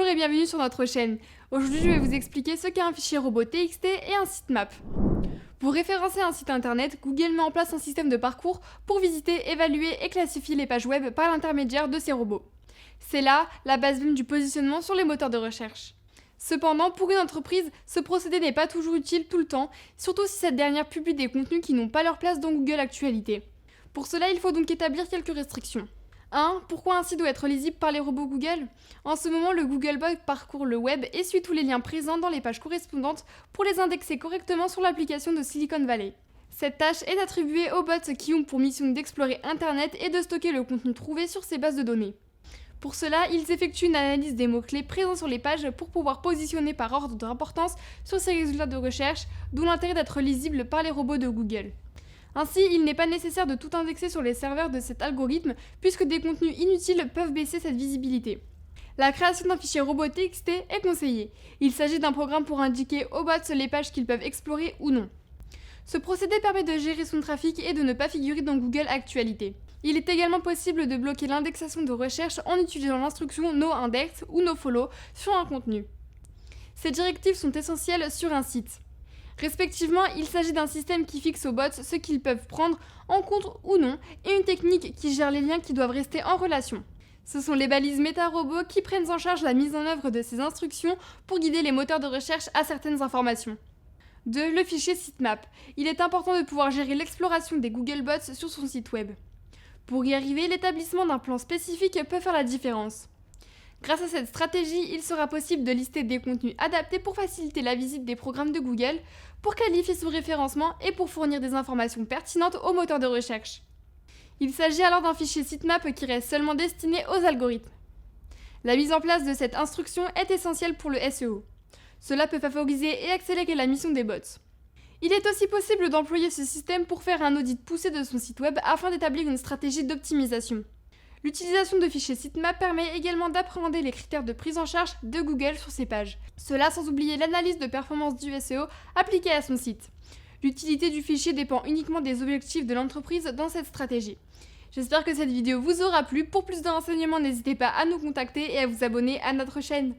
Bonjour et bienvenue sur notre chaîne. Aujourd'hui, je vais vous expliquer ce qu'est un fichier robot TXT et un sitemap. Pour référencer un site internet, Google met en place un système de parcours pour visiter, évaluer et classifier les pages web par l'intermédiaire de ces robots. C'est là la base même du positionnement sur les moteurs de recherche. Cependant, pour une entreprise, ce procédé n'est pas toujours utile tout le temps, surtout si cette dernière publie des contenus qui n'ont pas leur place dans Google Actualités. Pour cela, il faut donc établir quelques restrictions. 1. Pourquoi un site doit être lisible par les robots Google ? En ce moment, le Googlebot parcourt le web et suit tous les liens présents dans les pages correspondantes pour les indexer correctement sur l'application de Silicon Valley. Cette tâche est attribuée aux bots qui ont pour mission d'explorer Internet et de stocker le contenu trouvé sur ces bases de données. Pour cela, ils effectuent une analyse des mots-clés présents sur les pages pour pouvoir positionner par ordre d'importance sur ces résultats de recherche, d'où l'intérêt d'être lisible par les robots de Google. Ainsi, il n'est pas nécessaire de tout indexer sur les serveurs de cet algorithme, puisque des contenus inutiles peuvent baisser cette visibilité. La création d'un fichier robot TXT est conseillée. Il s'agit d'un programme pour indiquer aux bots les pages qu'ils peuvent explorer ou non. Ce procédé permet de gérer son trafic et de ne pas figurer dans Google Actualités. Il est également possible de bloquer l'indexation de recherche en utilisant l'instruction noindex ou nofollow sur un contenu. Ces directives sont essentielles sur un site. Respectivement, il s'agit d'un système qui fixe aux bots ce qu'ils peuvent prendre en compte ou non et une technique qui gère les liens qui doivent rester en relation. Ce sont les balises méta-robots qui prennent en charge la mise en œuvre de ces instructions pour guider les moteurs de recherche à certaines informations. 2. Le fichier sitemap. Il est important de pouvoir gérer l'exploration des Googlebots sur son site web. Pour y arriver, l'établissement d'un plan spécifique peut faire la différence. Grâce à cette stratégie, il sera possible de lister des contenus adaptés pour faciliter la visite des programmes de Google, pour qualifier son référencement et pour fournir des informations pertinentes aux moteurs de recherche. Il s'agit alors d'un fichier sitemap qui reste seulement destiné aux algorithmes. La mise en place de cette instruction est essentielle pour le SEO. Cela peut favoriser et accélérer la mission des bots. Il est aussi possible d'employer ce système pour faire un audit poussé de son site web afin d'établir une stratégie d'optimisation. L'utilisation de fichiers sitemap permet également d'appréhender les critères de prise en charge de Google sur ses pages. Cela sans oublier l'analyse de performance du SEO appliquée à son site. L'utilité du fichier dépend uniquement des objectifs de l'entreprise dans cette stratégie. J'espère que cette vidéo vous aura plu. Pour plus de renseignements, n'hésitez pas à nous contacter et à vous abonner à notre chaîne.